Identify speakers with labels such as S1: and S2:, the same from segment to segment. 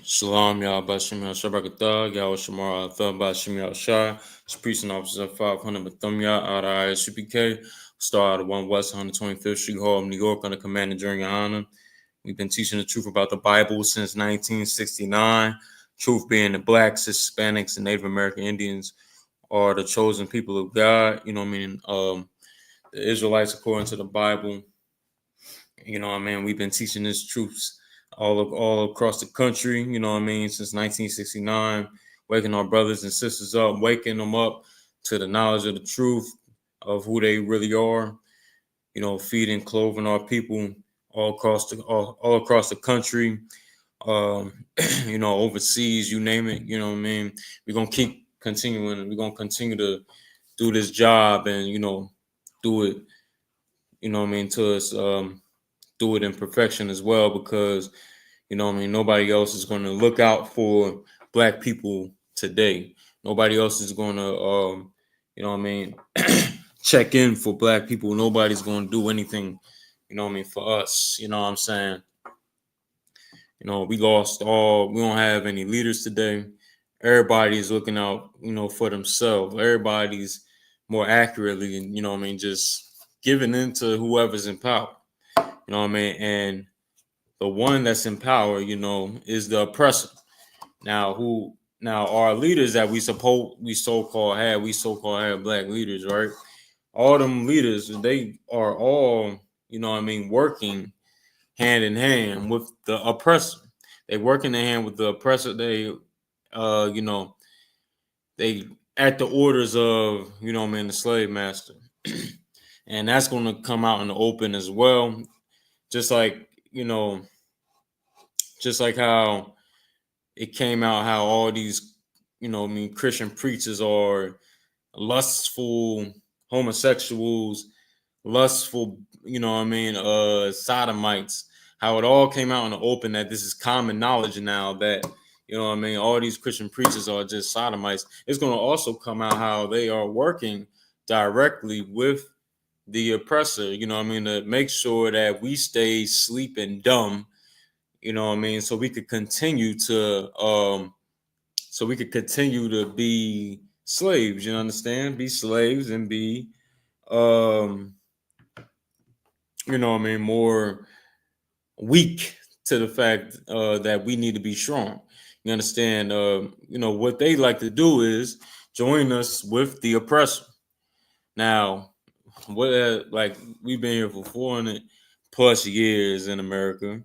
S1: Shalom, y'all. Bashim Yashabakatah, Yahweh Shamar Athah, Bashim Yashar, Priest and Officer 500 Bathumya out of I.S.U.P.K. Star out of 1 West 125th Street, Harlem, New York, under command of during YAHANNA. We've been teaching the truth about the Bible since 1969. Truth being the blacks, Hispanics, and Native American Indians are the chosen people of God. You know what I mean? The Israelites, according to the Bible. You know what I mean? We've been teaching this truths all across the country, you know what I mean, since 1969, waking our brothers and sisters up, waking them up to the knowledge of the truth of who they really are, you know, feeding, clothing our people all across the country, you know, overseas, you name it, you know what I mean? We're gonna keep continuing, we're gonna continue to do this job and, you know, do it, you know what I mean, to us do it in perfection as well, because you know what I mean, nobody else is going to look out for black people today. Nobody else is going to you know what I mean, check in for black people. Nobody's going to do anything, you know what I mean, for us. You know what I'm saying? You know, we don't have any leaders today. Everybody's looking out, you know, for themselves. Everybody's more accurately, you know what I mean, just giving in to whoever's in power. You know what I mean? And the one that's in power, you know, is the oppressor. Now our leaders that we so-called had black leaders, right? All them leaders, they are all, you know what I mean, working hand in hand with the oppressor. They work in the hand with the oppressor. They you know, they at the orders of, you know what I mean, the slave master. And that's gonna come out in the open as well. Just like, you know, just like how it came out how all these, you know, I mean, Christian preachers are lustful homosexuals, lustful, you know what I mean, sodomites, how it all came out in the open that this is common knowledge now that, you know what I mean, all these Christian preachers are just sodomites. It's going to also come out how they are working directly with the oppressor, you know what I mean, to make sure that we stay sleeping dumb, you know what I mean, so we could continue to be slaves, you understand? Be slaves and be um you know what I mean, more weak to the fact that we need to be strong. You understand? You know what they like to do is join us with the oppressor. Now, what like we've been here for 400 plus years in America.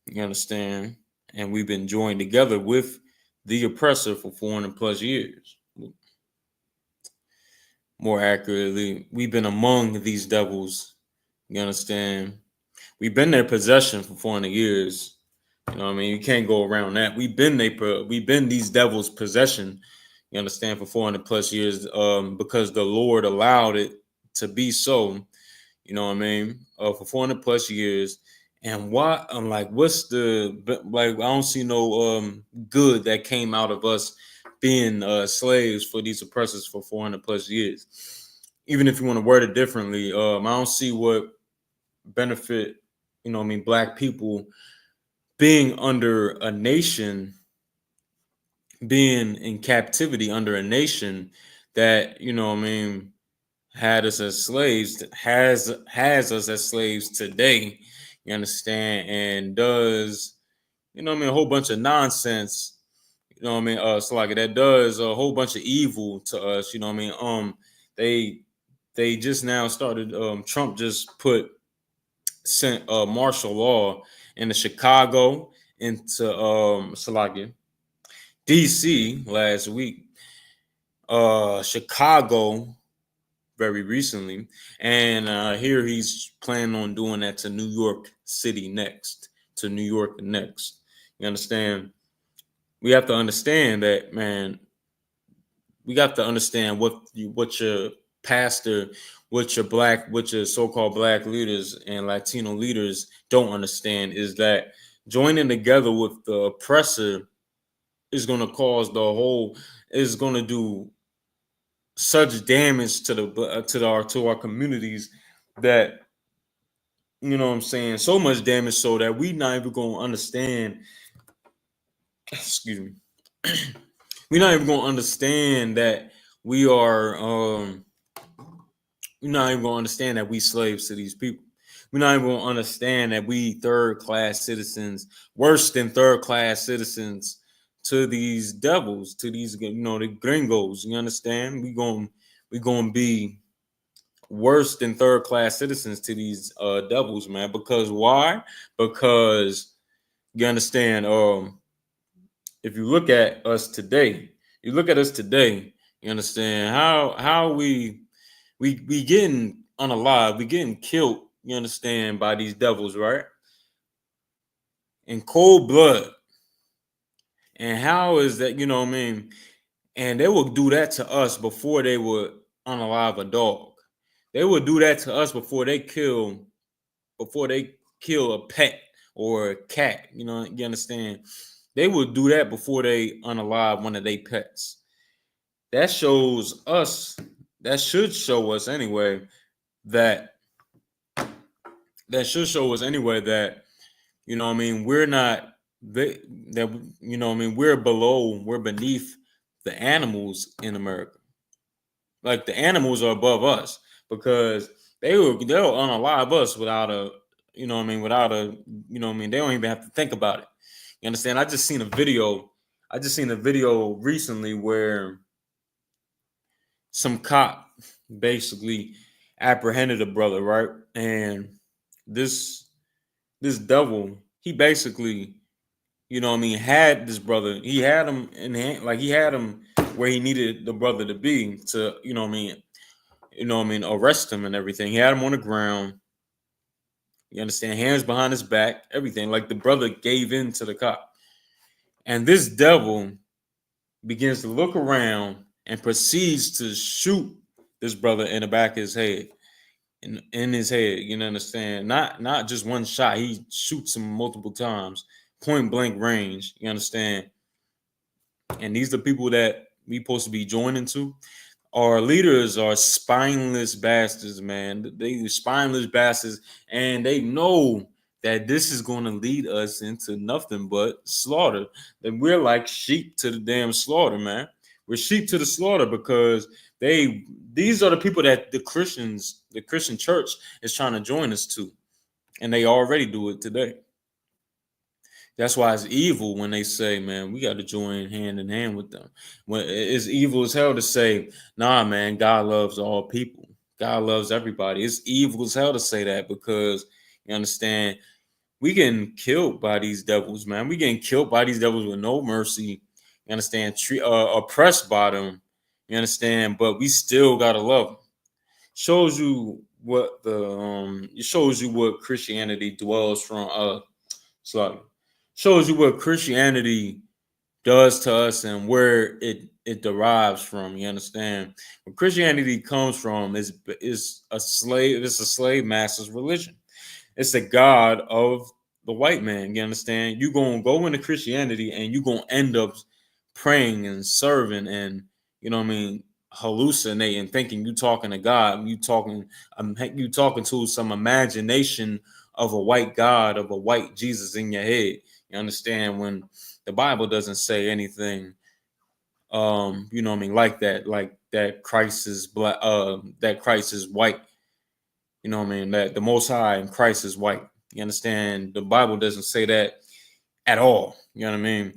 S1: You understand? And we've been joined together with the oppressor for 400 plus years. More accurately, we've been among these devils. You understand? We've been their possession for 400 years. You know what I mean? You can't go around that. We've been these devils' possession. You understand, for 400 plus years, because the Lord allowed it to be so. You know what I mean? For 400 plus years. And why? I'm like, what's the like? I don't see no good that came out of us being slaves for these oppressors for 400 plus years. Even if you want to word it differently, I don't see what benefit, you know what I mean, black people being under a nation, being in captivity under a nation that, you know what I mean, had us as slaves, has us as slaves today, you understand, and does, you know what I mean, a whole bunch of nonsense, you know what I mean, so like that does a whole bunch of evil to us, you know what I mean. They just now started, Trump just sent martial law into Chicago, into Salakia, DC last week, Chicago very recently, and here he's planning on doing that to New York City next, to New York next. You understand? We have to understand that, man. We got to understand what your pastor, what your so-called black leaders and Latino leaders don't understand is that joining together with the oppressor is going to cause is going to do such damage to our communities that, you know what I'm saying, so much damage so that we not even going to understand excuse me, we're not even gonna understand that we are we're not even gonna understand that we slaves to these people. We're not even gonna understand that we third class citizens, worse than third class citizens to these devils, to these the gringos. You understand? We gonna be worse than third class citizens to these devils, man. Because why? Because you understand, if you look at us today, you look at us today, you understand how we getting unalive, we getting killed, you understand, by these devils, right? In cold blood. And how is that, what I mean? And they will do that to us before they would unalive a dog. They would do that to us before they kill a pet or a cat. You understand? They would do that before they unalive one of their pets. That shows us, that should show us anyway, that that we're not that we're beneath the animals in America. Like the animals are above us because they'll unalive us without a without a they don't even have to think about it. You understand? I just seen a video recently where some cop basically apprehended a brother, right? And this devil, he basically, had this brother. He had him in hand, like he had him where he needed the brother to be to, arrest him and everything. He had him on the ground. You understand? Hands behind his back, everything. Like the brother gave in to the cop. And this devil begins to look around and proceeds to shoot this brother in the back of his head. In his head, you understand? Not just one shot. He shoots him multiple times, point blank range. You understand? And these are the people that we supposed to be joining to. Our leaders are spineless bastards, man. They spineless bastards, and they know that this is going to lead us into nothing but slaughter. That we're like sheep to the damn slaughter, man. We're sheep to the slaughter because these are the people that the Christian church is trying to join us to, and they already do it today. That's why it's evil when they say, man, we got to join hand in hand with them. When it's evil as hell to say, nah, man, God loves all people. God loves everybody. It's evil as hell to say that because you understand, we getting killed by these devils, man. We getting killed by these devils with no mercy. You understand? Oppressed by them. You understand? But we still gotta love them. Shows you what it shows you what Christianity dwells from. Sorry, shows you what Christianity does to us and where it derives from. You understand? Where Christianity comes from is a slave. It's a slave master's religion. It's the God of the white man. You understand? You gonna go into Christianity and you gonna end up praying and serving and hallucinating, thinking you talking to God. You talking to some imagination of a white God, of a white Jesus in your head. You understand? When the Bible doesn't say anything, like that Christ is black, that Christ is white. That the Most High and Christ is white. You understand? The Bible doesn't say that at all. You know what I mean?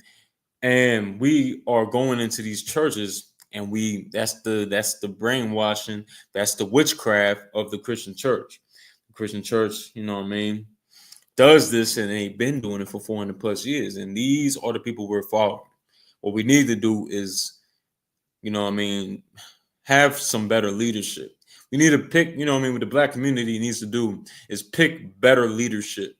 S1: And we are going into these churches, and that's the brainwashing, that's the witchcraft of the Christian church. The Christian church, does this, and they've been doing it for 400 plus years. And these are the people we're following. What we need to do is, have some better leadership. We need to pick, what the black community needs to do is pick better leadership.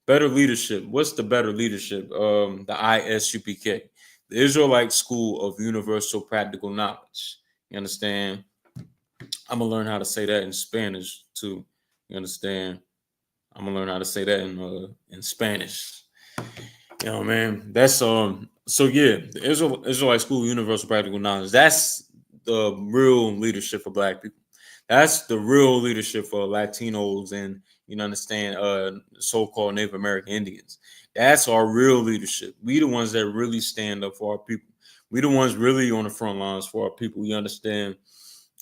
S1: Better leadership. What's the better leadership? The I.S.U.P.K, the Israelite School of Universal Practical Knowledge. You understand? I'm gonna learn how to say that in Spanish too. You understand? I'm gonna learn how to say that in Spanish. Man. That's So yeah, the Israelite School of Universal Practical Knowledge. That's the real leadership for black people. That's the real leadership for Latinos and, you know, understand, so-called Native American Indians. That's our real leadership. We the ones that really stand up for our people. We the ones really on the front lines for our people. You understand,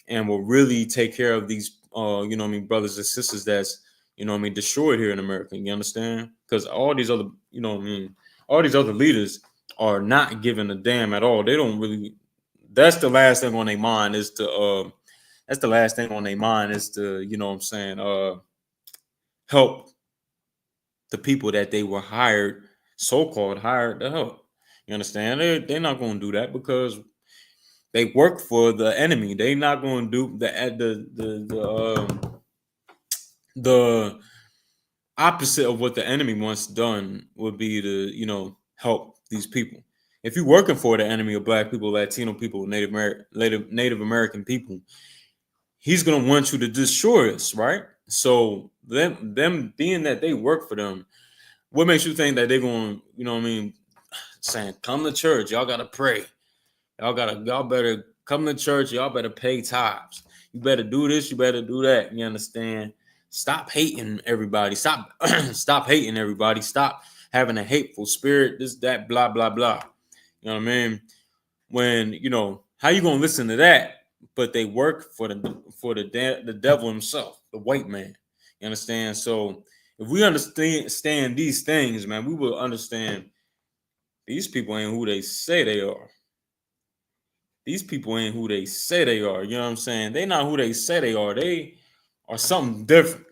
S1: and will really take care of these, you know what I mean, brothers and sisters that's, you know what I mean, destroyed here in America. You understand? Because all these other, you know what I mean, all these other leaders are not giving a damn at all. They don't really. That's the last thing on their mind is to. That's the last thing on their mind is to, you know what I'm saying, help the people that they were hired, so-called hired to help. You understand? They're not going to do that because they work for the enemy. They're not going to do the opposite of what the enemy wants done would be to, you know, help these people. If you're working for the enemy of Black people, Latino people, Native American people, he's gonna want you to destroy us, right? So them being that they work for them, what makes you think that they're going, you know what I mean, saying, come to church, y'all gotta pray. Y'all better come to church, y'all better pay tithes. You better do this, you better do that. You understand? Stop hating everybody. Stop stop hating everybody. Stop having a hateful spirit, this, that, blah, blah, blah. You know what I mean? When, you know, how you gonna listen to that? But they work for the devil himself, the white man. You understand? So if we understand these things, man, we will understand these people ain't who they say they are. These people ain't who they say they are. You know what I'm saying? They not who they say they are. They are something different.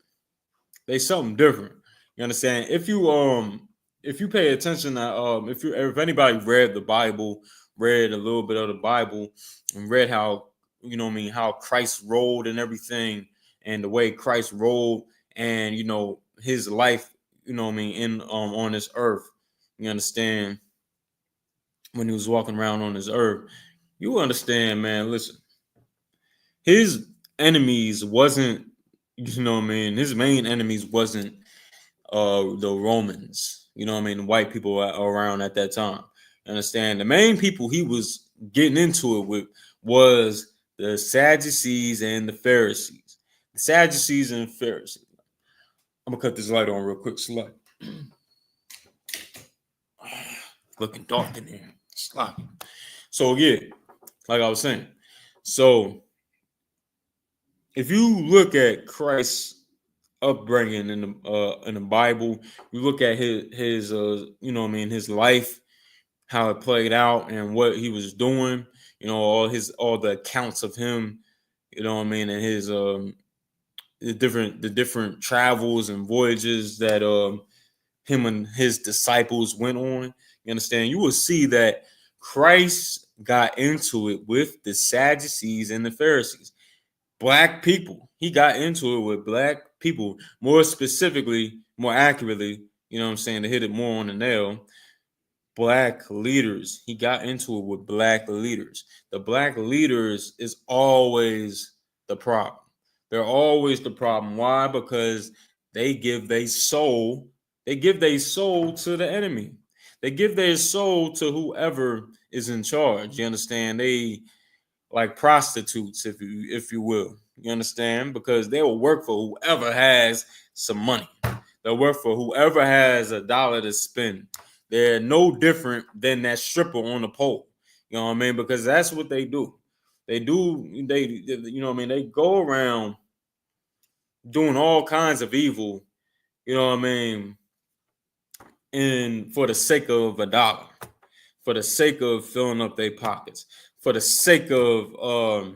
S1: They something different. You understand? If you pay attention to if anybody read the Bible, read a little bit of the Bible, and read how, you know what I mean, how Christ rolled and everything, and the way Christ rolled, and, you know, his life, you know what I mean, in on this earth. You understand, when he was walking around on this earth, you understand, man. Listen, his enemies wasn't, you know what I mean, his main enemies wasn't the Romans, you know what I mean, the white people around at that time. You understand? The main people he was getting into it with was the Sadducees and the Pharisees. The Sadducees and the Pharisees. I'm gonna cut this light on real quick. Slide. Looking dark in here. Slide. So yeah, like I was saying. So if you look at Christ's upbringing in the Bible, you look at his you know what I mean, his life, how it played out and what he was doing, you know, all the accounts of him, you know what I mean, and his the different travels and voyages that him and his disciples went on. You understand? You will see that Christ got into it with the Sadducees and the Pharisees. Black people. He got into it with black people, more specifically, more accurately, you know what I'm saying, to hit it more on the nail. Black leaders. He got into it with black leaders. The black leaders is always the problem. They're always the problem. Why? Because they give their soul, to the enemy. They give their soul to whoever is in charge. You understand? They like prostitutes, if you will. You understand? Because they will work for whoever has some money. They'll work for whoever has a dollar to spend. They're no different than that stripper on the pole. You know what I mean? Because that's what they do. They you know what I mean? They go around doing all kinds of evil, you know what I mean, and for the sake of a dollar, for the sake of filling up their pockets, for the sake of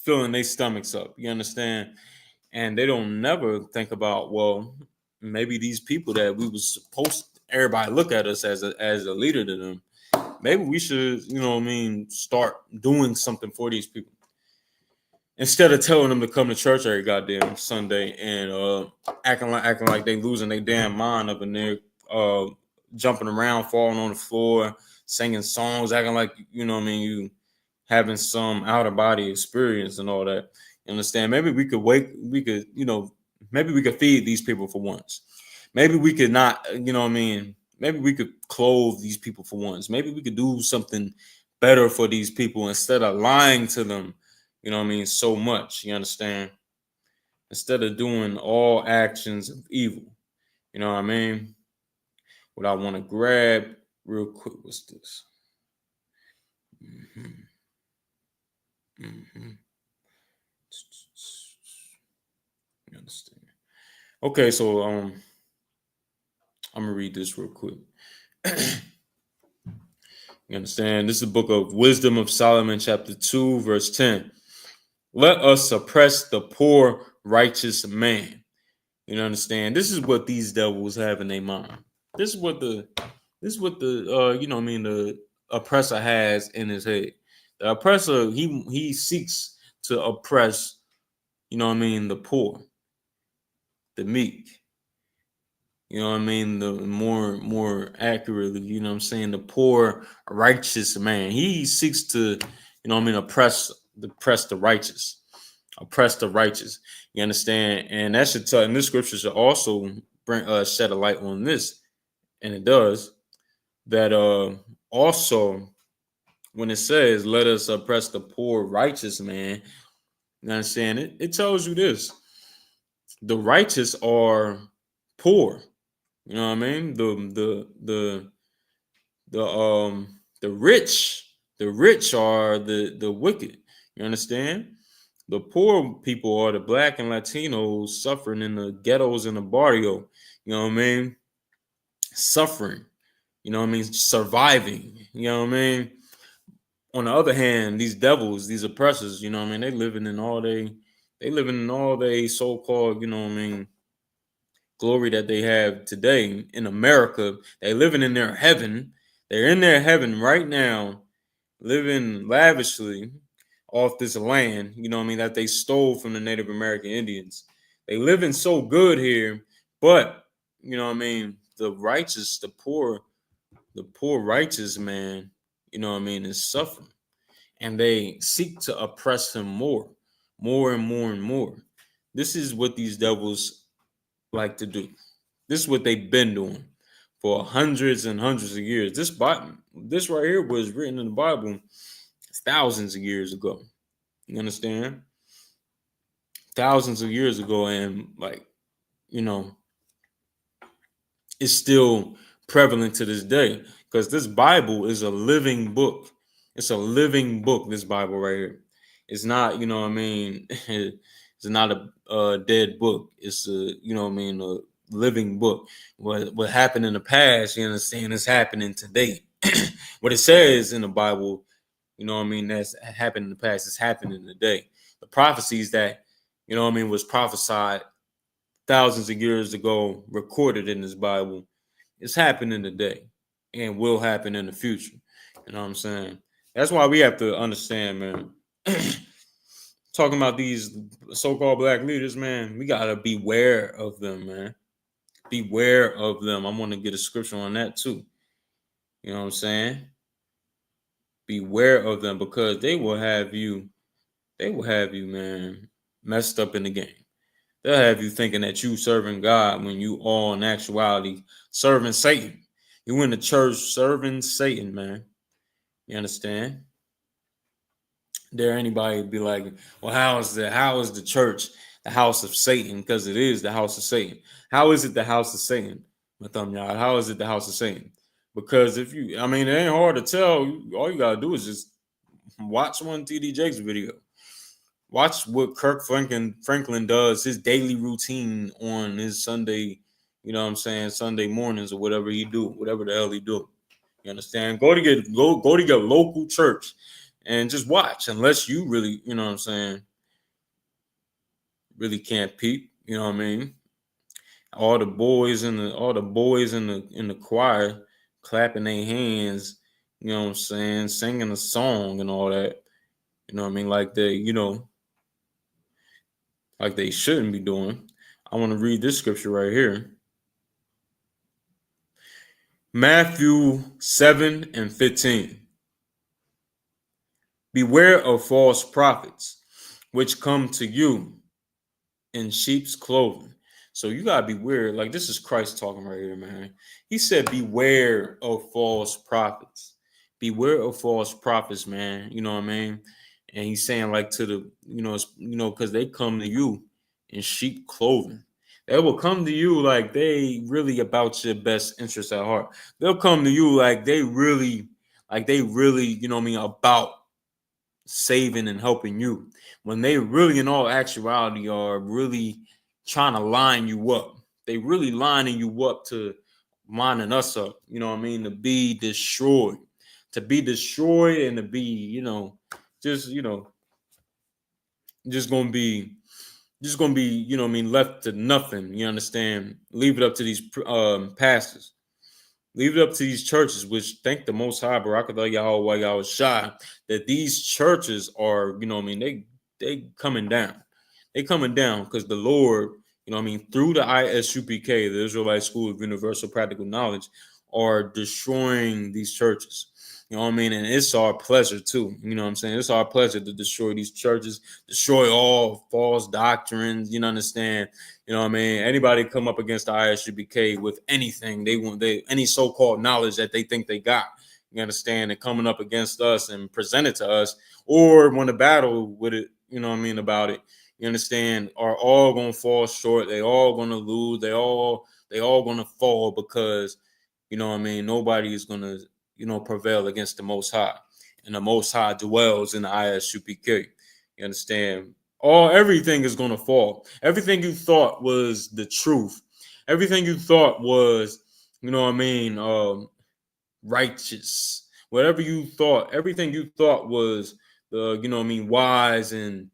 S1: filling their stomachs up. You understand? And they don't never think about, well, maybe these people that we was supposed everybody look at us as a leader to them. Maybe we should, you know what I mean, start doing something for these people. Instead of telling them to come to church every goddamn Sunday and acting like they losing their damn mind up in there, jumping around, falling on the floor, singing songs, acting like, you know what I mean, you having some out of body experience and all that. You understand? Maybe maybe we could feed these people for once. Maybe we could not, you know what I mean? Maybe we could clothe these people for once. Maybe we could do something better for these people instead of lying to them, you know what I mean, so much. You understand? instead of doing all actions of evil. You know what I mean? What I want to grab real quick was this. Mm-hmm. Mm-hmm. You understand? Okay, so I'm gonna read this real quick. You understand? This is the book of Wisdom of Solomon, chapter 2, verse 10. Let us suppress the poor righteous man. You understand? This is what these devils have in their mind. This is what the the oppressor has in his head. The oppressor, he seeks to oppress, the poor, the meek. You know what I mean? The more accurately, the poor righteous man. He seeks to, oppress the righteous. Oppress the righteous. You understand? And that should tell, and this scripture should also bring shed a light on this, and it does, that also when it says let us oppress the poor righteous man, you understand it tells you this. The righteous are poor. You know what I mean? The rich are the wicked. You understand? The poor people are the black and Latinos suffering in the ghettos and the barrio. You know what I mean? Suffering. You know what I mean? Surviving. You know what I mean? On the other hand, these devils, these oppressors, you know what I mean? They living in all they so-called, glory that they have today in America. They living in their heaven. They're in their heaven right now, living lavishly off this land, that they stole from the Native American Indians. They living so good here, but the righteous, the poor righteous man, is suffering. And they seek to oppress him more and more and more. This is what these devils like to do. This is what they've been doing for hundreds and hundreds of years. This right here was written in the Bible thousands of years ago. You understand? Thousands of years ago, and you know, it's still prevalent to this day because this Bible is a living book. It's a living book. This Bible right here. It's not, it's not a dead book. It's a living book. What happened in the past, you understand, is happening today. What it says in the Bible, that's happened in the past, is happening today. The prophecies that, was prophesied thousands of years ago, recorded in this Bible, it's happening today and will happen in the future. You know what I'm saying? That's why we have to understand, man. Talking about these so-called black leaders, man, we gotta beware of them, man. Beware of them. I want to get a scripture on that too. You know what I'm saying? Beware of them because they will have you, man, messed up in the game. They'll have you thinking that you serving God when you all in actuality serving Satan. You in the church serving Satan, man. You understand? Dare anybody be like, well, how is the church the house of Satan? Because it is the house of Satan. How is it the house of Satan? How is it the house of Satan? Because it ain't hard to tell. All you gotta do is just watch one TD Jakes video. Watch what Kirk Franklin does, his daily routine on his Sunday, Sunday mornings or whatever he do, whatever the hell he do. You understand? Go to your local church and just watch, unless you really, really can't peep. You know what I mean? All the boys in the choir clapping their hands, singing a song and all that. You know what I mean? Like they shouldn't be doing. I want to read this scripture right here. Matthew 7:15. Beware of false prophets, which come to you in sheep's clothing. So you gotta beware. Like, this is Christ talking right here, man. He said, beware of false prophets. Beware of false prophets, man. You know what I mean? And he's saying, like, to the, because they come to you in sheep clothing. They will come to you like they really about your best interest at heart. They'll come to you like they really, you know what I mean, about saving and helping you. When they really, in all actuality, are really trying to line you up. They really lining you up to lining us up. You know what I mean? To be destroyed, and to be, just just gonna be you know what I mean, left to nothing. You understand? Leave it up to these pastors. Leave it up to these churches, which thank the Most High, Barakatah Yahweh Yahweh Shai, that these churches are, you know what I mean, they coming down. They coming down because the Lord, you know what I mean, through the I.S.U.P.K, the Israelite School of Universal Practical Knowledge, are destroying these churches. You know what I mean? And it's our pleasure too. You know what I'm saying? It's our pleasure to destroy these churches, destroy all false doctrines. You know, understand? You know what I mean? Anybody come up against the I.S.U.P.K with anything any so-called knowledge that they think they got. You understand? And coming up against us and present it to us, or want to battle with it. You know what I mean about it. You understand? Are all gonna fall short. They all gonna lose. They all gonna fall because you know what I mean. Nobody is gonna prevail against the Most High, and the Most High dwells in the I.S.U.P.K. You understand? Everything is gonna fall. Everything you thought was the truth. Everything you thought was, you know what I mean, righteous. Whatever you thought, everything you thought was the, you know what I mean, wise and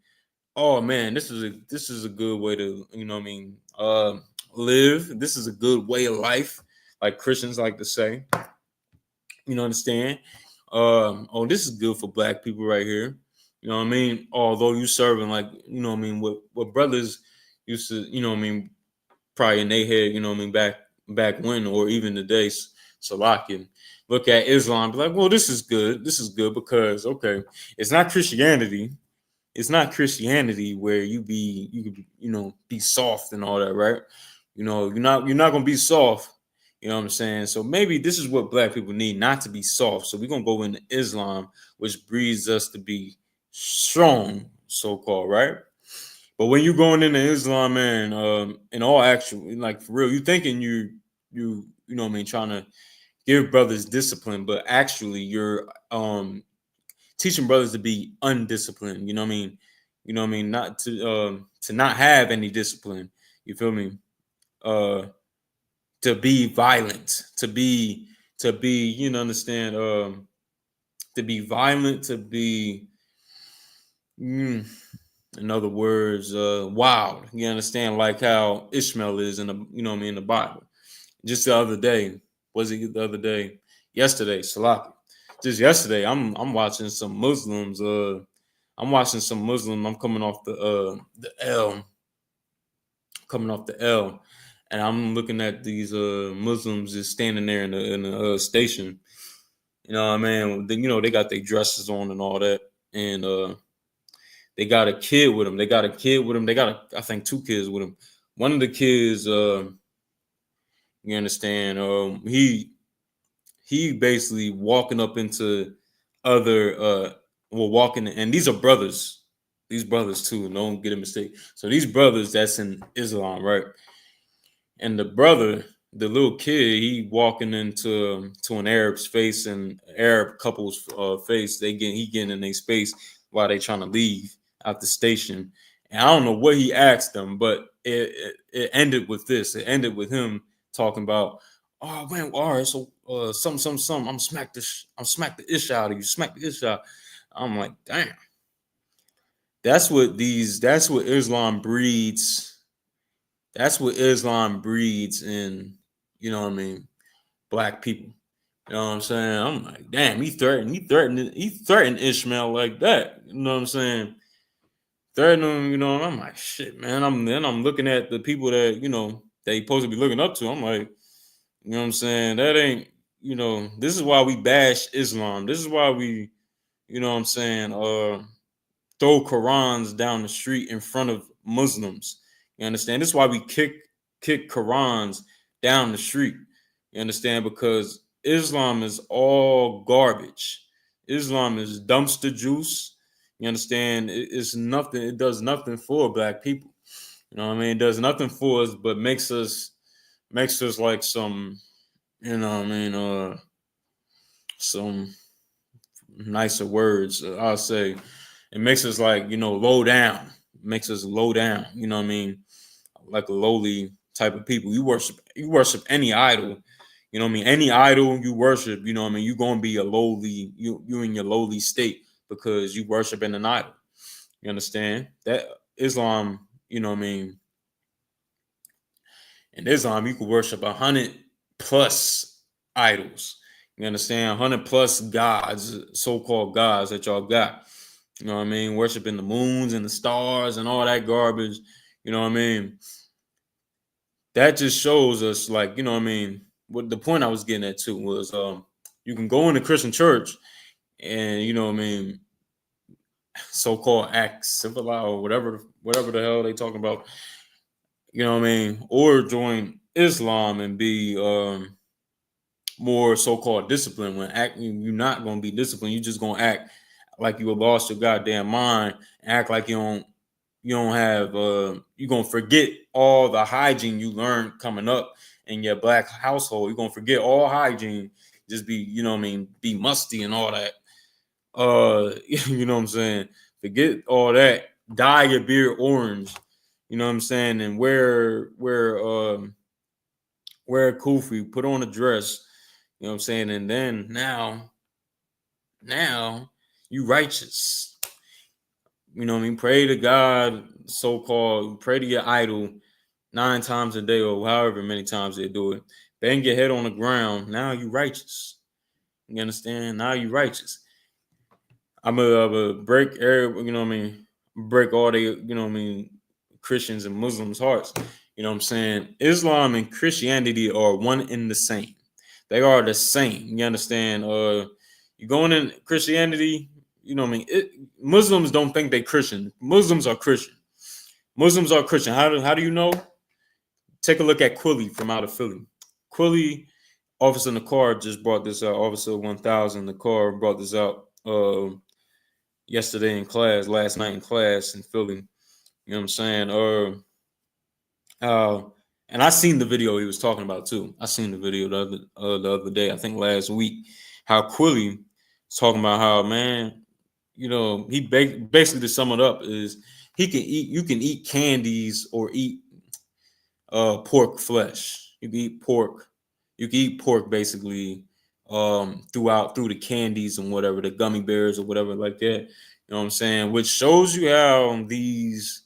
S1: oh man, this is a good way to, you know what I mean, live. This is a good way of life, like Christians like to say. You know, understand? Oh, this is good for black people right here. You know what I mean? Although you serving like, you know what I mean, what brothers used to, you know what I mean, probably in their head, you know what I mean, back when or even today, Salakia. Look at Islam, be like, well, this is good. This is good because okay, it's not Christianity. It's not Christianity where you could be soft and all that, right? You're not gonna be soft. You know what I'm saying? So maybe this is what black people need, not to be soft. So we're gonna go into Islam, which breeds us to be strong, so-called, right? But when you're going into Islam, man, in all actual, like for real, you thinking you know what I mean, trying to give brothers discipline, but actually you're teaching brothers to be undisciplined. You know what I mean? You know what I mean? Not to not have any discipline. You feel me? To be violent, to be understand, to be violent, to be mm, in other words, wild. You understand, like how Ishmael is in the in the Bible. Just the other day, was it the other day? Yesterday, Salaki. Just yesterday, I'm watching some Muslims. I'm watching some Muslim. I'm the L, coming off the L, and I'm looking at these Muslims just standing there in the station. You know what I mean? They got their dresses on and all that, and they got a kid with them. They got a kid with them. They got I think two kids with them. One of the kids, you understand, he basically walking up into other walking, and these are brothers. These brothers too, don't get a mistake. So these brothers that's in Islam, right? And the little kid, he walking into to an Arab's face and Arab couple's face. He getting in their space while they trying to leave out the station. And I don't know what he asked them, but it ended with this. It ended with him talking about, oh man, all right, so some, I'm smack the ish out of you, smack the ish out. I'm like, damn. That's what Islam breeds. That's what Islam breeds in, you know what I mean, black people. You know what I'm saying? I'm like, damn, he threatened Ishmael like that. You know what I'm saying? Threatening him, I'm like, shit, man. I'm looking at the people that, they supposed to be looking up to. I'm like, you know what I'm saying? That ain't, this is why we bash Islam. This is why we, you know what I'm saying, throw Qurans down the street in front of Muslims. You understand? This is why we kick Qurans down the street. You understand? Because Islam is all garbage. Islam is dumpster juice. You understand? It's nothing. It does nothing for black people. You know what I mean? It does nothing for us, but makes us like some, you know what I mean, some nicer words. I'll say it makes us like, low down. It makes us low down. You know what I mean? Like a lowly type of people. You worship any idol. You know what I mean? Any idol you worship, you know what I mean, you're gonna be a lowly, you in your lowly state because you worship in an idol. You understand? That Islam, you know what I mean? In Islam, you can worship 100+ idols. You understand? 100+ gods, so-called gods that y'all got. You know what I mean? Worshiping the moons and the stars and all that garbage. You know what I mean? That just shows us, like, you know what I mean? What the point I was getting at too was, you can go in a Christian church and, you know what I mean, so-called act civilized or whatever the hell they talking about. You know what I mean? Or join Islam and be more so-called disciplined. When acting, you're not gonna be disciplined. You're just gonna act like you lost your goddamn mind, act like you don't have you're gonna forget all the hygiene you learned coming up in your black household. You're gonna forget all hygiene, just be, you know what I mean, be musty and all that. You know what I'm saying? Forget all that, dye your beard orange, you know what I'm saying, and wear a kufi, put on a dress, you know what I'm saying, and then now you righteous. You know what I mean? Pray to God, so-called, pray to your idol 9 times a day or however many times they do it. Bang your head on the ground. Now you righteous. You understand? Now you righteous. I'm a break Arab, you know what I mean? Break all the, you know what I mean, Christians and Muslims' hearts. You know what I'm saying? Islam and Christianity are one and the same. They are the same. You understand? You going in Christianity, you know what I mean? Muslims don't think they Christian. Muslims are Christian. Muslims are Christian. How do you know? Take a look at Quilly from out of Philly. Quilly, officer in the car, just brought this out. Officer 1000 in the car brought this out yesterday in class, last night in class in Philly. You know what I'm saying? And I seen the video he was talking about too. I seen the video the other day, I think last week, how Quilly was talking about how, man, you know, he basically, to sum it up, is you can eat candies or eat pork flesh. You can eat pork. You can eat pork basically through the candies and whatever, the gummy bears or whatever like that. You know what I'm saying? Which shows you how these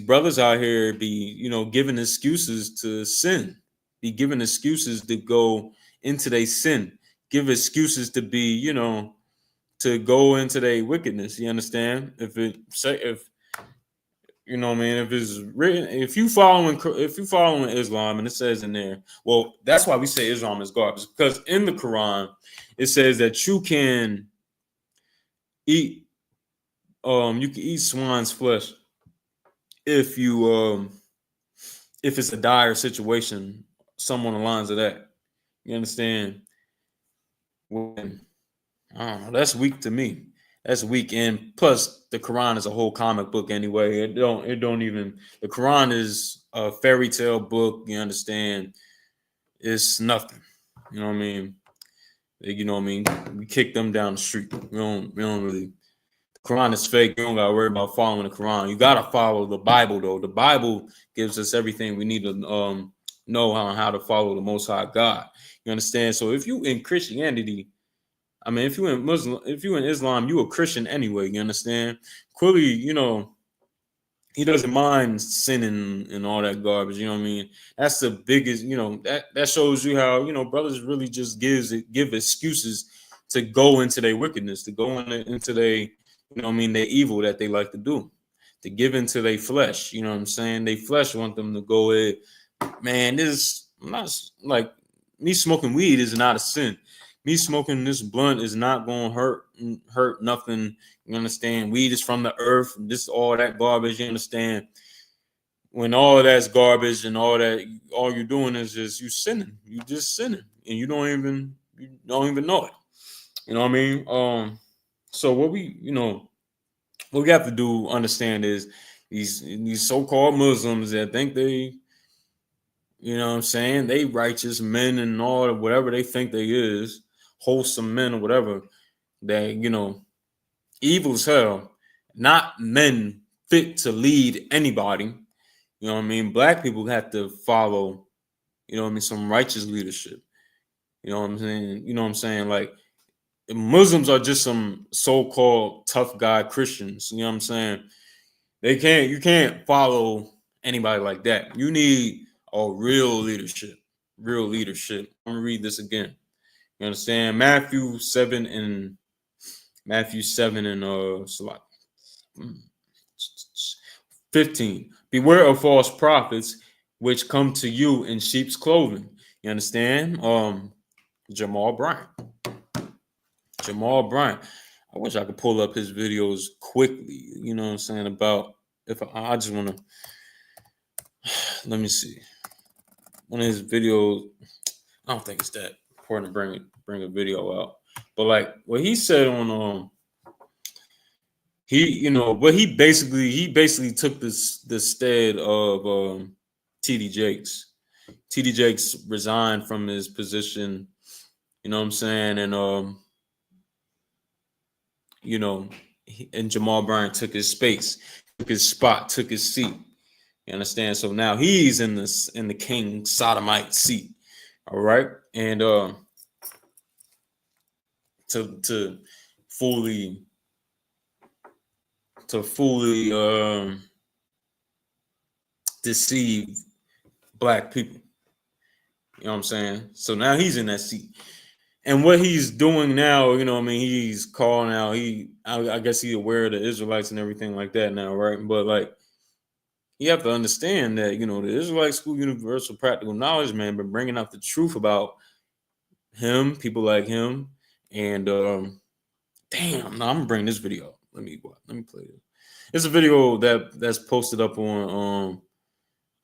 S1: brothers out here be, giving excuses to sin, be giving excuses to go into their sin, give excuses to be, to go into their wickedness. You understand? If you know what I mean, if it's written, if you following Islam and it says in there, well, that's why we say Islam is garbage, because in the Quran it says that eat you can eat swine's flesh if you if it's a dire situation, some on the lines of that. You understand? When I don't know, that's weak to me. That's weak. And plus the Quran is a whole comic book anyway. It don't even, the Quran is a fairy tale book, you understand? It's nothing. You know what I mean? You know what I mean? We kick them down the street. We don't really, the Quran is fake. You don't gotta worry about following the Quran. You gotta follow the Bible though. The Bible gives us everything we need to know how to follow the Most High God. You understand? So if you in Christianity, I mean, if you in Islam, you a Christian anyway. You understand? Clearly, he doesn't mind sinning and all that garbage. You know what I mean? That's the biggest. That shows you how brothers really just give excuses to go into their wickedness, to go into their their evil that they like to do, to give into their flesh. You know what I'm saying? They flesh want them to go ahead. Man, this not like me smoking weed is not a sin. Me smoking this blunt is not gonna hurt nothing. You understand? Weed is from the earth. This all that garbage. You understand? When all that's garbage and all you're doing is just you sinning. You just sinning, and you don't even know it. You know what I mean? So what we have to do understand is these so-called Muslims that think they, you know what I'm saying, they righteous men and all, whatever they think they is, wholesome men or whatever, that, you know, evil as hell, not men fit to lead anybody. You know what I mean? Black people have to follow, you know what I mean, some righteous leadership. You know what I'm saying? You know what I'm saying? Like, Muslims are just some so-called tough guy Christians. You know what I'm saying? You can't follow anybody like that. You need a real leadership. Real leadership. I'm gonna read this again. You understand? Matthew 7 and 15. Beware of false prophets which come to you in sheep's clothing. You understand? Jamal Bryant. I wish I could pull up his videos quickly. You know what I'm saying? About if I just want to, let me see. One of his videos, I don't think it's that important to bring a video out. But like what he said on he basically took the stead of TD Jakes. TD Jakes resigned from his position, you know what I'm saying, and you know, and Jamal Bryant took his space, took his spot, took his seat. You understand? So now he's in the King Sodomite seat. All right. And to fully deceive black people. You know what I'm saying? So now he's in that seat. And what he's doing now, you know what I mean, he's calling out, I guess he's aware of the Israelites and everything like that now, right? But like, you have to understand that, you know, the Israelite School Universal Practical Knowledge, man, been bringing out the truth about him, people like him, and damn, no, I'm gonna bring this video up. Let me play it. It's a video that's posted up on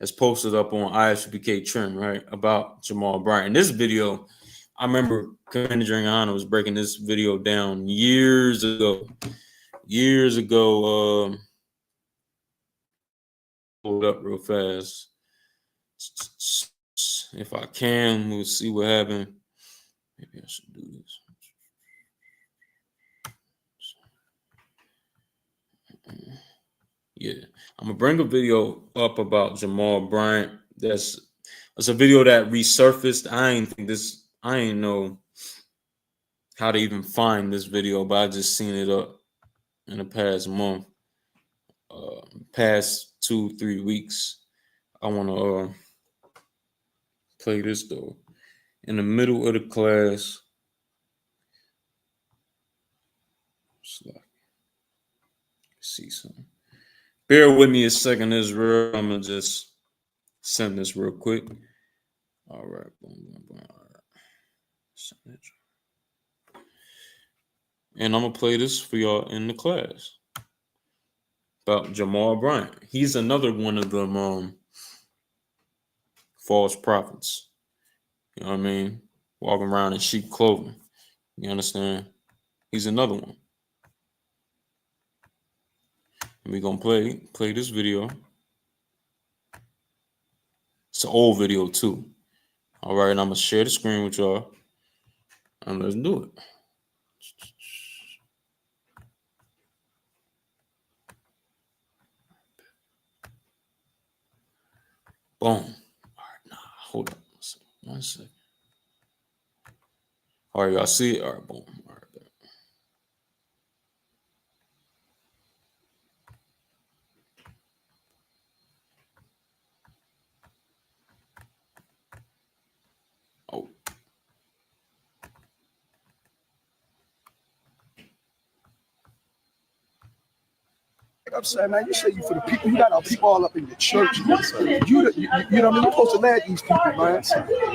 S1: I.S.U.P.K trim, right, about Jamal Bryant. This video, I remember Commander YAHANNA was breaking this video down years ago. Hold up real fast. If I can, we'll see what happened. Maybe I should do this. Yeah, I'm gonna bring a video up about Jamal Bryant. That's a video that resurfaced. I ain't know how to even find this video, but I just seen it up in the past month, past 2-3 weeks. I want to play this though. In the middle of the class, see something. Bear with me a second, Israel. I'm gonna just send this real quick. All right, boom. All right. Send it. And I'm gonna play this for y'all in the class about Jamal Bryant. He's another one of them false prophets. You know what I mean? Walking around in sheep clothing. You understand? He's another one. And we're gonna play this video. It's an old video too. All right, and I'm gonna share the screen with y'all. And let's do it. Boom. All right, nah, hold up. 1 second. All right, y'all see it? All right, boom. All right. Oh.
S2: I'm saying, man, you say you for the people. You got our people all up in your church. You know what I mean? You're supposed to lead these people, man.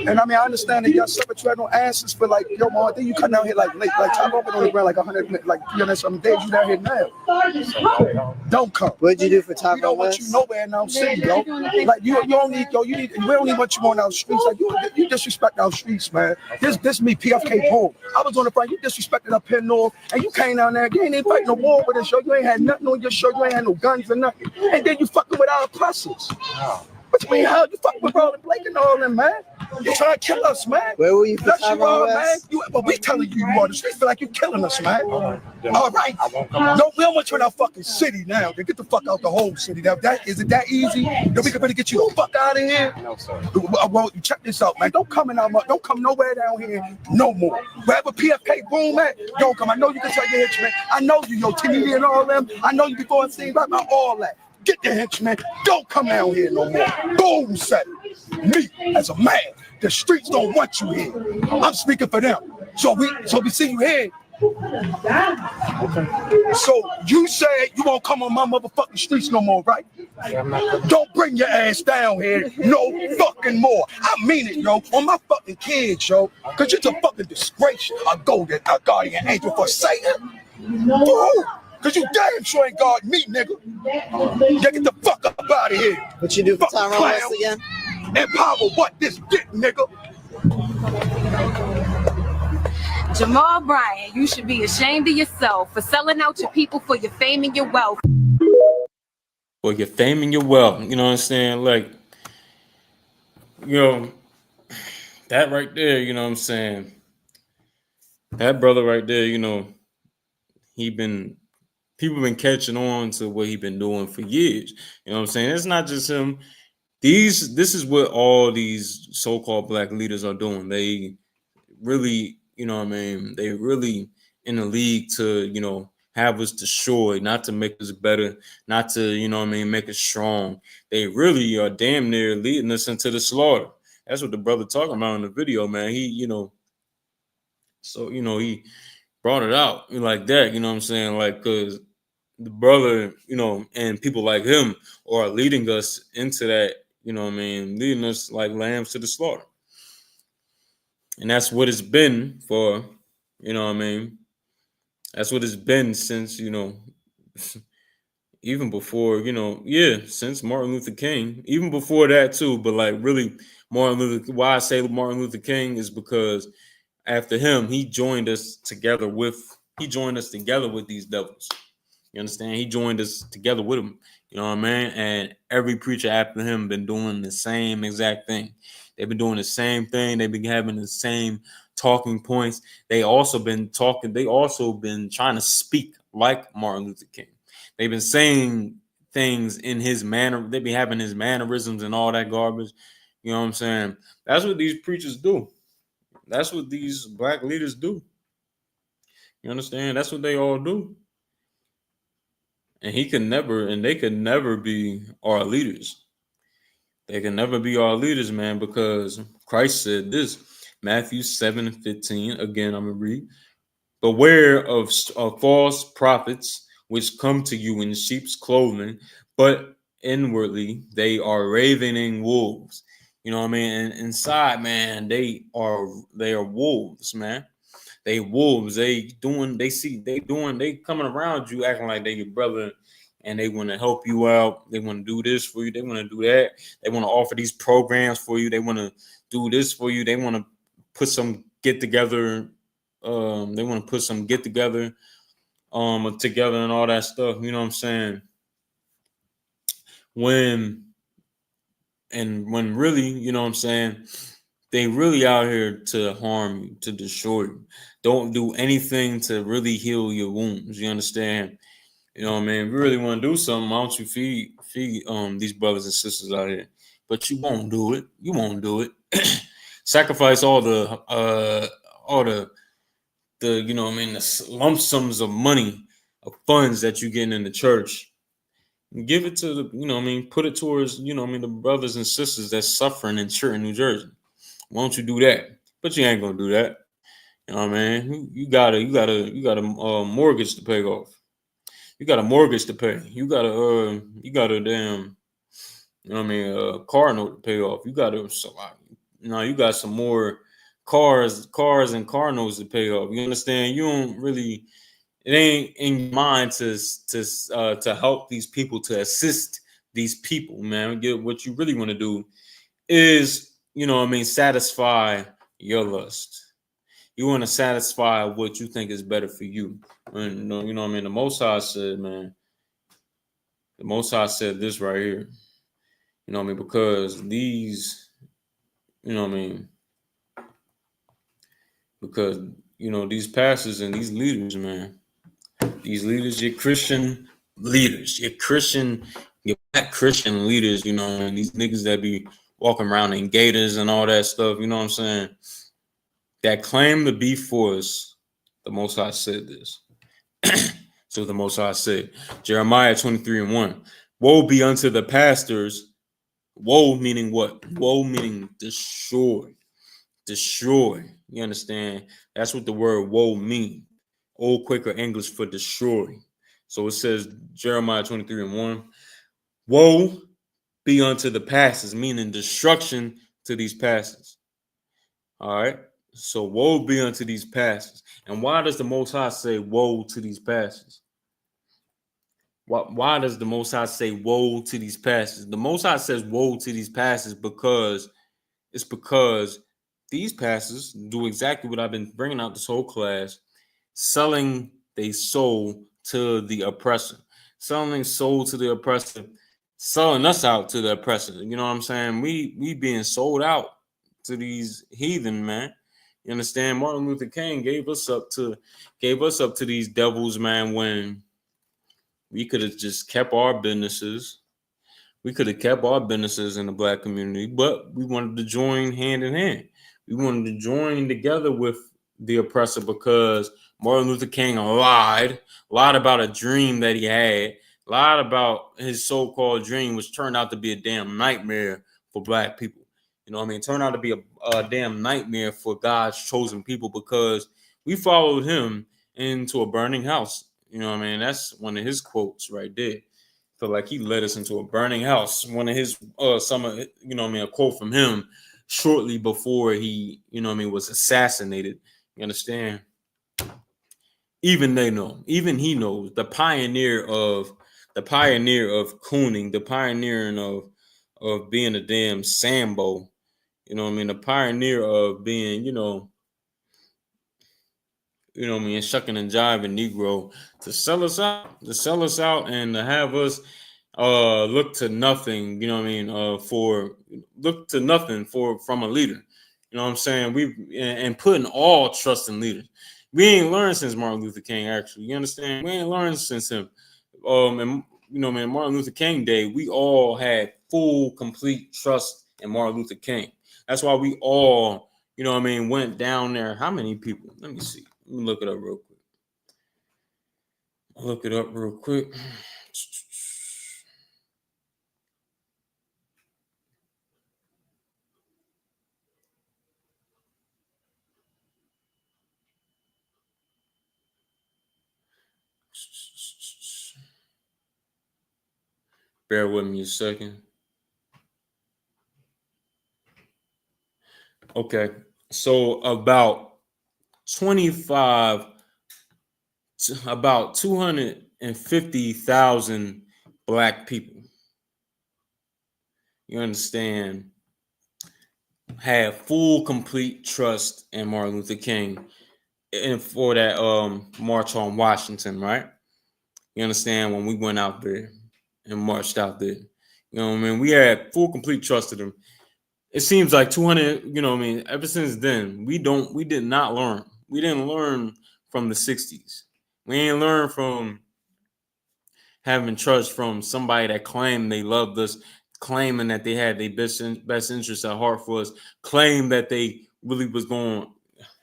S2: And I mean, I understand that y'all separate you had no answers for like, yo, man, then you come down here like late, like time open on the ground like 100, like 300 something days. You down here now. Don't come.
S3: What'd you do for Taco?
S2: We don't want you nowhere in our city, yo. Like you don't need, yo. We don't even want you on our streets. Like you disrespect our streets, man. This me, PFK Paul. I was on the front. You disrespected up here north, and you came down there. You ain't even fighting no war with us, yo. You ain't had nothing on your shirt. You ain't had no guns or nothing. And then you fucking with our oppressors. What you mean, how you fucking with Roland Blake and all them, man? You trying to kill us, man.
S3: Where were you for
S2: Yes, you are,
S3: Tyrone
S2: man.
S3: West?
S2: But we telling you you are. The streets feel like you killing us, man. All right. No, we don't want you in our fucking city now. Then get the fuck out the whole city. Now, is it that easy? Then we can really get you the fuck out of here?
S3: No, sir.
S2: Well, check this out, man. Don't come nowhere down here no more. Wherever PFK room at, don't come. I know you can tell your henchmen. I know you, yo, Timmy and all them. I know you before it seemed right about all that. Get the henchmen. Don't come down here no more. Boom, said me as a man. The streets don't want you here. I'm speaking for them. So we see you here. So you say you won't come on my motherfucking streets no more, right? Don't bring your ass down here no fucking more. I mean it, yo. On my fucking kids, yo. Cause it's a fucking disgrace. A guardian angel for Satan. Fool. Cause you damn sure ain't guard me, nigga. Get the fuck up out of here.
S3: What you do for Tyrone West again?
S2: Empower what this dick, nigga.
S4: Jamal Bryant, you should be ashamed of yourself for selling out your people for your fame and your wealth.
S1: For your fame and your wealth, you know what I'm saying? Like, you know, that right there, you know what I'm saying? That brother right there, you know, people been catching on to what he been doing for years. You know what I'm saying? It's not just him. This is what all these so-called black leaders are doing. They really, you know what I mean? They really in the league to, you know, have us destroyed, not to make us better, not to, you know what I mean, make us strong. They really are damn near leading us into the slaughter. That's what the brother talking about in the video, man. He, you know, so, you know, he brought it out like that, you know what I'm saying? Like, because the brother, you know, and people like him are leading us into that, you know what I mean, leading us like lambs to the slaughter. And that's what it's been for, you know what I mean? That's what it's been since, you know, even before, you know, since Martin Luther King, even before that too, but like really why I say Martin Luther King is because after him, he joined us together with these devils. You understand? He joined us together with him. You know what I mean? And every preacher after him been doing the same exact thing. They've been doing the same thing. They've been having the same talking points. They also been trying to speak like Martin Luther King. They've been saying things in his manner. They be having his mannerisms and all that garbage. You know what I'm saying? That's what these preachers do. That's what these black leaders do. You understand? That's what they all do. And they could never be our leaders. They can never be our leaders, man, because Christ said this, Matthew 7:15. Again, I'm going to read. Beware of false prophets which come to you in sheep's clothing, but inwardly they are ravening wolves. You know what I mean? And inside, man, they are wolves, man. They wolves. They coming around you acting like they your brother, and they want to help you out. They want to do this for you. They want to do that. They want to offer these programs for you. They want to do this for you. They want to put some get together. They want to put some get together, together and all that stuff. You know what I'm saying? When really, you know what I'm saying? They really out here to harm you, to destroy you. Don't do anything to really heal your wounds. You understand? You know what I mean? If you really want to do something, why don't you feed these brothers and sisters out here? But you won't do it. You won't do it. Sacrifice all the you know what I mean, the lump sums of money, of funds that you get in the church. Give it to the, you know what I mean, put it towards, you know what I mean, the brothers and sisters that's suffering in Trenton, New Jersey. Why don't you do that? But you ain't gonna do that. You know what I mean? You got a mortgage to pay off. You got a mortgage to pay. You got a damn, you know what I mean, car note to pay off. You got some more cars and car notes to pay off. You understand? You don't really, it ain't in your mind to help these people, to assist these people, man. What you really want to do is, you know what I mean, satisfy your lust. You want to satisfy what you think is better for you. And, you know what I mean? The Most High said, man, The Most High said this right here. You know what I mean? Because these, you know what I mean? Because, you know, these pastors and these leaders, man, these leaders, your Christian leaders, your black Christian leaders, you know, and these niggas that be walking around in gators and all that stuff, you know what I'm saying? That claim to be for us, the Most High said this. So the Most High said, Jeremiah 23:1, woe be unto the pastors. Woe meaning what? Woe meaning destroy. Destroy. You understand? That's what the word woe means. Old Quaker English for destroy. So it says Jeremiah 23:1, woe be unto the pastors, meaning destruction to these pastors. All right. So woe be unto these pastors. And why does the Most High say woe to these pastors? Why does the Most High say woe to these pastors? The Most High says woe to these pastors because these pastors do exactly what I've been bringing out this whole class, selling their soul to the oppressor, selling soul to the oppressor, selling us out to the oppressor. You know what I'm saying? We being sold out to these heathen, man. You understand? Martin Luther King gave us up to these devils, man, when we could have just kept our businesses. We could have kept our businesses in the black community, but we wanted to join hand in hand. We wanted to join together with the oppressor because Martin Luther King lied about a dream that he had, lied about his so-called dream, which turned out to be a damn nightmare for black people. You know what I mean? It turned out to be a damn nightmare for God's chosen people because we followed him into a burning house. You know what I mean? That's one of his quotes right there. Feel like he led us into a burning house. One of his you know what I mean, a quote from him shortly before he, you know what I mean, was assassinated. You understand? Even they know, even he knows, the pioneer of cooning, the pioneering of being a damn Sambo, you know what I mean, the pioneer of being, you know what I mean, shucking and jiving Negro to sell us out and to have us look to nothing, you know what I mean, look to nothing from a leader. You know what I'm saying? And putting all trust in leaders. We ain't learned since Martin Luther King, actually. You understand? We ain't learned since him. And you know, man, Martin Luther King Day, we all had full, complete trust in Martin Luther King. That's why we all, you know what I mean, went down there. How many people? Let me see. Let me look it up real quick. Bear with me a second. Okay, so about 250,000 black people, you understand, had full, complete trust in Martin Luther King and for that march on Washington, right? You understand, when we went out there and marched out there, you know what I mean? We had full, complete trust in them. It seems like 200, you know what I mean, ever since then, we did not learn. We didn't learn from the 60s. We ain't learned from having trust from somebody that claimed they loved us, claiming that they had their best interests at heart for us, claimed that they really was going to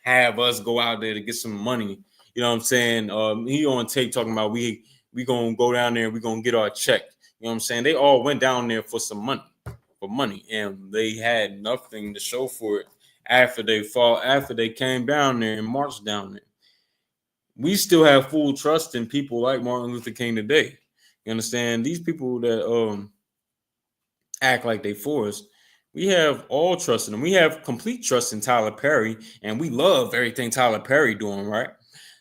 S1: have us go out there to get some money. You know what I'm saying? He on tape talking about we going to go down there and we going to get our check. You know what I'm saying? They all went down there for some money. And they had nothing to show for it after they came down there and marched down there. We still have full trust in people like Martin Luther King today. You understand? These people that act like they for us, we have all trust in them. We have complete trust in Tyler Perry, and we love everything Tyler Perry doing, right?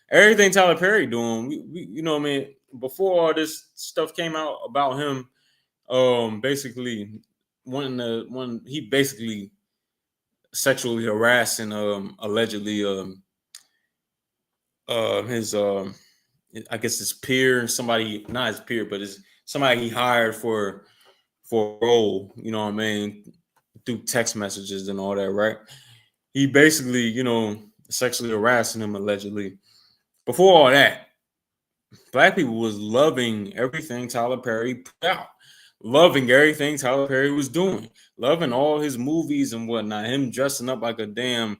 S1: Everything Tyler Perry doing, we you know what I mean, before all this stuff came out about him, basically when he basically sexually harassing allegedly his I guess his peer, somebody, not his peer, but his somebody he hired for a role, you know what I mean, through text messages and all that, right? He basically, you know, sexually harassing him allegedly. Before all that, black people was loving everything Tyler Perry put out, loving everything Tyler Perry was doing, loving all his movies and whatnot. Him dressing up like an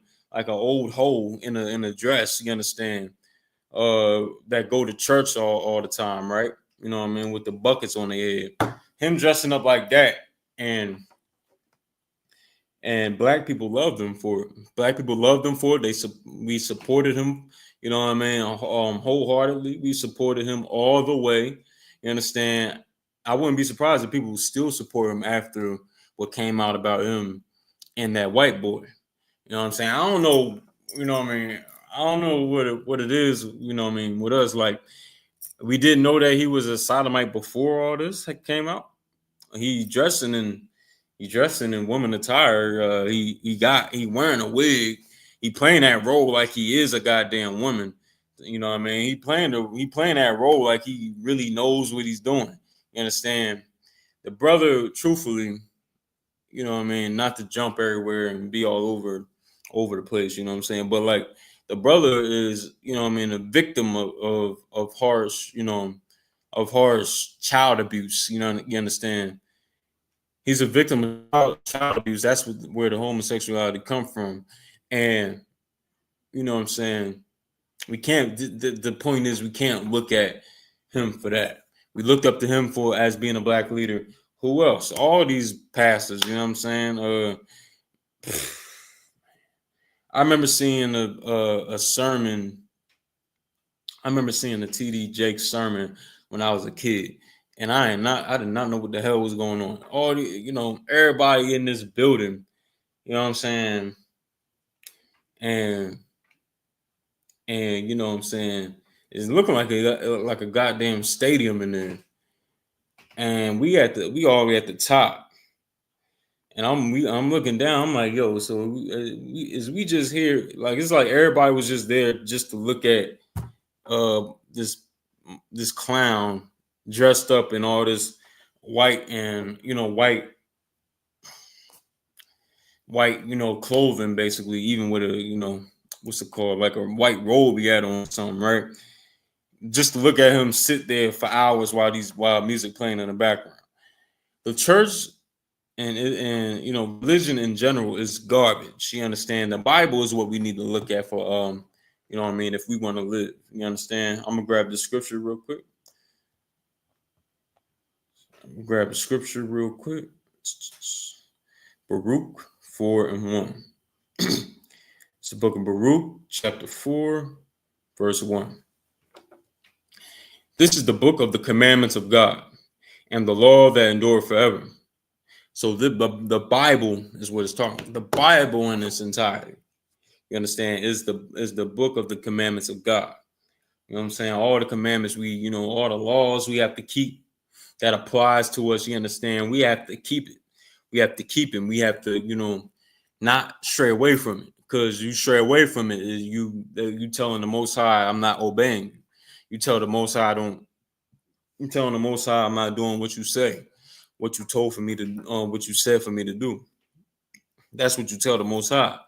S1: old hoe in a dress. You understand? That go to church all the time, right? You know what I mean, with the buckets on their head. Him dressing up like that, and black people loved him for it. Black people loved him for it. We supported him, you know what I mean, wholeheartedly. We supported him all the way. You understand? I wouldn't be surprised if people still support him after what came out about him and that white boy. You know what I'm saying? I don't know, you know what I mean? I don't know what it is, you know what I mean, with us. Like, we didn't know that he was a sodomite before all this came out. He dressing in woman attire. He wearing a wig. He playing that role like he is a goddamn woman. You know what I mean? He playing that role like he really knows what he's doing. You understand? The brother, truthfully, you know what I mean, not to jump everywhere and be all over the place, you know what I'm saying? But like, the brother is, you know what I mean, a victim of harsh, you know, of harsh child abuse, you know, you understand? He's a victim of child abuse. That's where the homosexuality come from. And you know what I'm saying? We can't, the point is, we can't look at him for that. We looked up to him for as being a black leader. Who else? All these pastors, you know what I'm saying? I remember seeing a sermon. I remember seeing the TD Jakes sermon when I was a kid, and I did not know what the hell was going on. All the, you know, everybody in this building, you know what I'm saying, and you know what I'm saying, it's looking like a goddamn stadium in there, and we already at the top. And I'm looking down. I'm like, yo, so we just here? Like, it's like everybody was just there just to look at this clown dressed up in all this white and, you know, white you know, clothing, basically, even with a, you know, what's it called, like a white robe he had on, something, right? Just to look at him sit there for hours while music playing in the background. The church and you know, religion in general is garbage. You understand? The Bible is what we need to look at for you know what I mean, if we want to live. You understand? I'm gonna grab the scripture real quick. Baruch 4:1. It's the book of Baruch, chapter 4, verse 1. This is the book of the commandments of God and the law that endure forever. So the Bible is what it's talking about. The Bible in its entirety, you understand, is the book of the commandments of God. You know what I'm saying? All the commandments all the laws we have to keep that applies to us, you understand? We have to keep it. We have to keep it. We have to, you know, not stray away from it. Because you stray away from it, you telling the Most High, I'm not obeying you. You tell the Most High, you telling the Most High, I'm not doing what you say, what you told for me to, what you said for me to do. That's what you tell the Most High.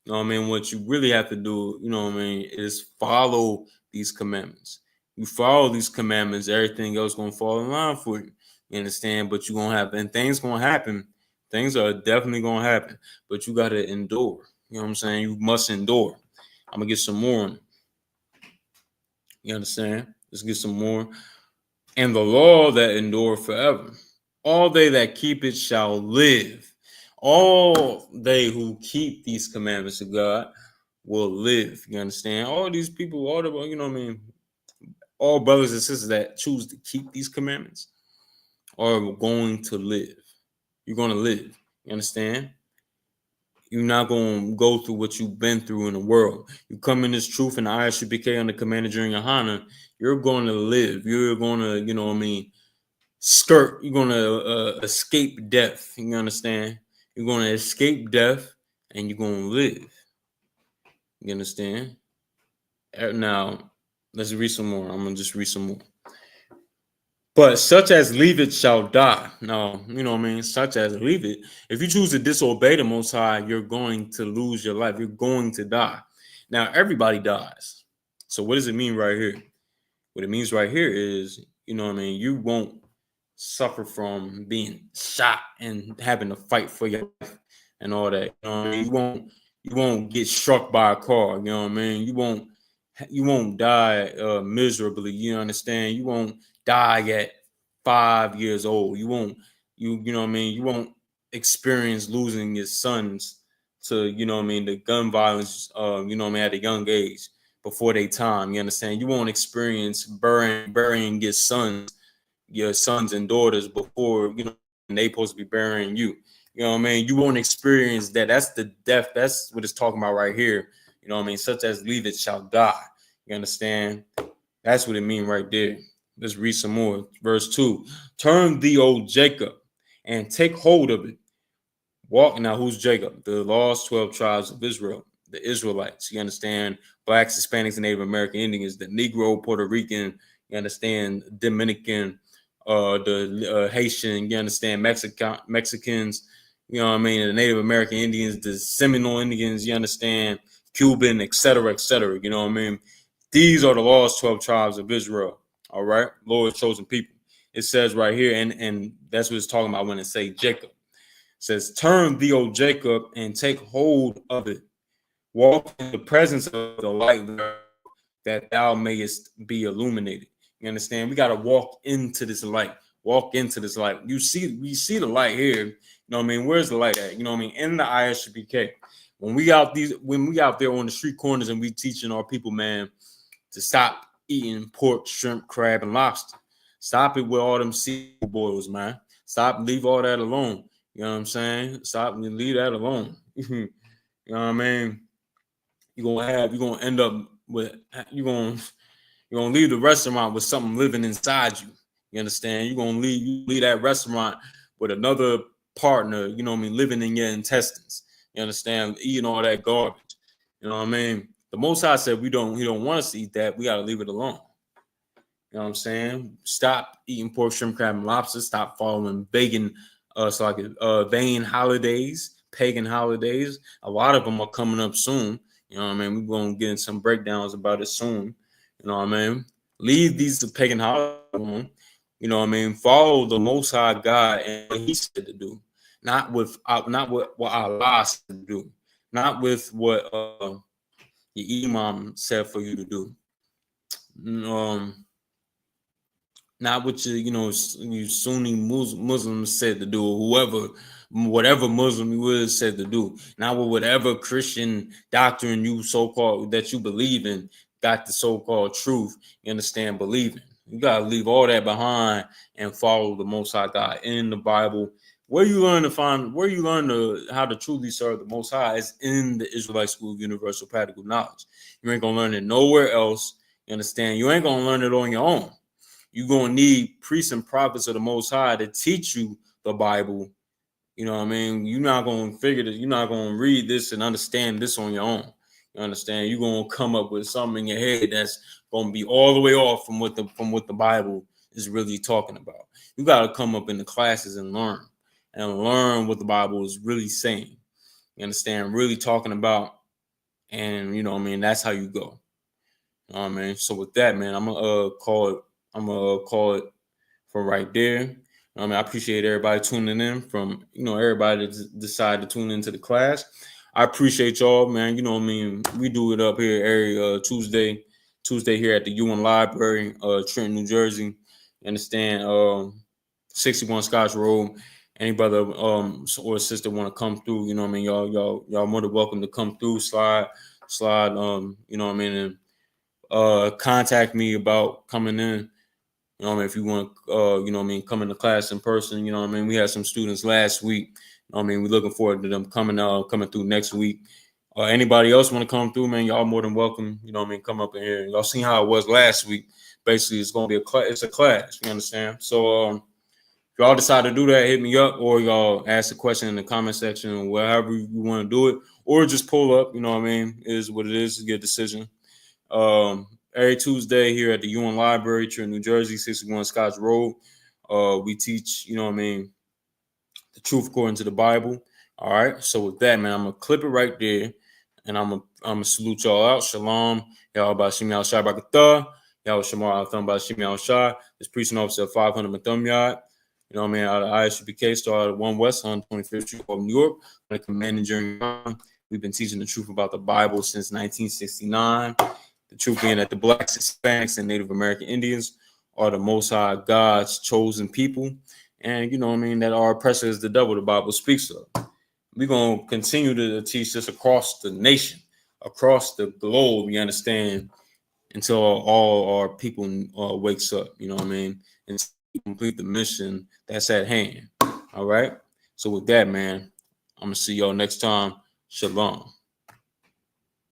S1: You know what I mean? What you really have to do, you know what I mean, is follow these commandments. You follow these commandments, everything else gonna fall in line for you. You understand? But you're gonna have, and things gonna happen. Things are definitely gonna happen, but you gotta endure. You know what I'm saying? You must endure. I'm gonna get some more on it. You understand? Let's get some more. And the law that endure forever. All they that keep it shall live. All they who keep these commandments of God will live. You understand? All these people, all the, you know what I mean, all brothers and sisters that choose to keep these commandments are going to live. You're going to live. You understand? You're not going to go through what you've been through in the world. You come in this truth and the I.S.U.P.K under Commander during YAHANNA, you're going to live. You're going to, you know what I mean, you're going to escape death. You understand? You're going to escape death and you're going to live. You understand? Now, let's read some more. I'm going to just read some more. But such as leave it shall die. No, you know what I mean? Such as leave it. If you choose to disobey the Most High, you're going to lose your life. You're going to die. Now, everybody dies. So what does it mean right here? What it means right here is, you know what I mean? You won't suffer from being shot and having to fight for your life and all that. You know what I mean? You won't get struck by a car. You know what I mean? You won't die miserably. You understand? You won't die at 5 years old. You know what I mean? You won't experience losing your sons to, you know what I mean, the gun violence, you know what I mean, at a young age before they time. You understand? You won't experience burying your sons and daughters before, you know, and they supposed to be burying you. You know what I mean? You won't experience that. That's the death. That's what it's talking about right here. You know what I mean? Such as leave it shall die. You understand? That's what it means right there. Let's read some more. Verse 2. Turn thee, O Jacob, and take hold of it. Walk. Now, who's Jacob? The lost 12 tribes of Israel, the Israelites. You understand? Blacks, Hispanics, and Native American Indians, the Negro, Puerto Rican, you understand? Dominican, the Haitian, you understand? Mexicans, you know what I mean? The Native American Indians, the Seminole Indians, you understand? Cuban, etc., etc. You know what I mean? These are the lost 12 tribes of Israel. All right, Lord's chosen people. It says right here, and that's what it's talking about when it say Jacob. It says, turn thee, O Jacob, and take hold of it. Walk in the presence of the light that thou mayest be illuminated. You understand? We got to walk into this light. Walk into this light. We see the light here. You know what I mean? Where's the light at? You know what I mean? In the I.S.U.P.K. When we out there on the street corners and we teaching our people, man, to stop eating pork, shrimp, crab, and lobster. Stop it with all them seafood boils, man. Stop, leave all that alone. You know what I'm saying? Stop and leave that alone. You know what I mean? You're gonna end up with you're gonna leave the restaurant with something living inside you. You understand? You're gonna leave that restaurant with another partner, you know what I mean, living in your intestines. You understand? Eating all that garbage. You know what I mean? The Most High said he don't want us to eat that. We gotta leave it alone. You know what I'm saying? Stop eating pork, shrimp, crab, and lobster. Stop following vain holidays, pagan holidays. A lot of them are coming up soon. You know what I mean? We're gonna get in some breakdowns about it soon. You know what I mean? Leave these pagan holidays alone. You know what I mean? Follow the Most High God and what He said to do, not what Allah said to do, not with what your imam said for you to do. Not what you Sunni Muslims said to do, or whatever Muslim you was said to do. Not with whatever Christian doctrine you so-called that you believe in, got the so-called truth, you understand, believing. You gotta leave all that behind and follow the Most High God in the Bible. Where you learn how to truly serve the Most High is in the Israelite School of Universal Practical Knowledge. You ain't gonna learn it nowhere else. You understand? You ain't gonna learn it on your own. You're going to need priests and prophets of the Most High to teach you the Bible. You know what I mean? You're not going to figure this. You're not going to read this and understand this on your own. You understand? You're going to come up with something in your head that's going to be all the way off from what the Bible is really talking about. You got to come up in the classes and learn what the Bible is really saying. You understand? Really talking about, and you know what I mean? That's how you go. You know what I mean? So with that, man, I'm gonna call it from right there. I mean, I appreciate everybody tuning in from, everybody that decided to tune into the class. I appreciate y'all, man. You know what I mean? We do it up here every Tuesday here at the UN Library, Trenton, New Jersey. You understand? 61 Scotch Road. Any brother or sister want to come through, you know what I mean? Y'all more than welcome to come through, slide, you know what I mean, and contact me about coming in. You know what I mean? If you want, you know what I mean, come into class in person, you know what I mean? We had some students last week. You know what I mean? We're looking forward to them coming through next week. Anybody else want to come through, man? Y'all more than welcome. You know what I mean? Come up in here. Y'all seen how it was last week. Basically, it's going to be it's a class. You understand? So if y'all decide to do that, hit me up, or y'all ask a question in the comment section, or wherever you want to do it, or just pull up. You know what I mean? It is what it is. It's a good decision. every Tuesday here at the UN Library, here in New Jersey, 61 Scotts Road. We teach, you know what I mean, the truth according to the Bible. All right. So with that, man, I'm gonna clip it right there, and I'm gonna salute y'all out. Shalom. Y'all about Shimi al Shai Barakatah. Y'all Shamar al Thumb by Shimi al Shai. This preaching officer of 500 Mathum Yard. You know what I mean? Out of I.S.U.P.K, started at 1 West on 25th Street of New York. On a commanding journey. We've been teaching the truth about the Bible since 1969. The truth being that the Blacks, Hispanics, and Native American Indians are the Most High God's chosen people. And you know what I mean, that our oppressor is the devil, the Bible speaks of. We're going to continue to teach this across the nation, across the globe, you understand, until all our people wakes up, you know what I mean, and complete the mission that's at hand. All right. So with that, man, I'm going to see y'all next time. Shalom.